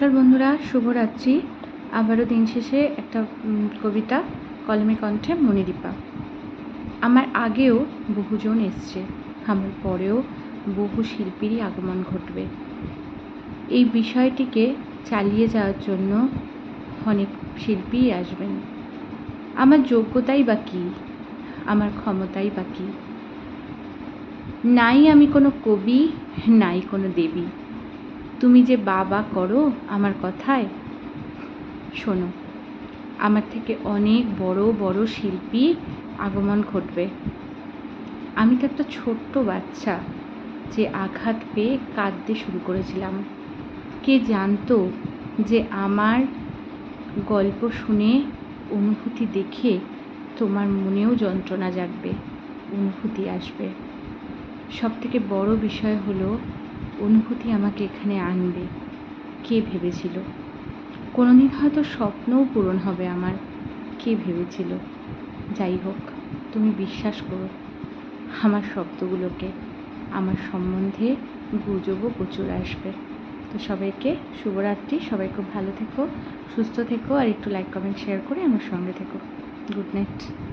নমস্কার বন্ধুরা, শুভরাত্রি। আবারও দিন শেষে একটা কবিতা, কলমে কণ্ঠে মণিদীপা। আমার আগেও বহুজন এসছে, আমার পরেও বহু শিল্পীরই আগমন ঘটবে। এই বিষয়টিকে চালিয়ে যাওয়ার জন্য অনেক শিল্পীই আসবেন। আমার যোগ্যতাই বা কী, আমার ক্ষমতাই বা কী? নাই আমি কোনো কবি, নাই কোনো দেবী। তুমি যে বাবা করো আমার কথায়, শোনো, আমার থেকে অনেক বড় বড় শিল্পী আগমন ঘটবে। আমি তো একটা ছোট্ট বাচ্চা যে আঘাত পেয়ে কাঁদতে শুরু করেছিলাম। কে জানতো যে আমার গল্প শুনে, অনুভূতি দেখে তোমার মনেও যন্ত্রণা জাগবে, অনুভূতি আসবে। সবথেকে বড় বিষয় হলো অনুভূতি আমাকে এখানে আনবে। কে ভেবেছিল? কোনোদিন হয়তো স্বপ্নও পূরণ হবে আমার, কে ভেবেছিল? যাই হোক, তুমি বিশ্বাস করো আমার শব্দগুলোকে। আমার সম্বন্ধে গুজবও প্রচুর আসবে। তো সবাইকে শুভরাত্রি। সবাই খুব ভালো থেকো, সুস্থ থেকো, আর একটু লাইক কমেন্ট শেয়ার করে আমার সঙ্গে থেকো। Good night.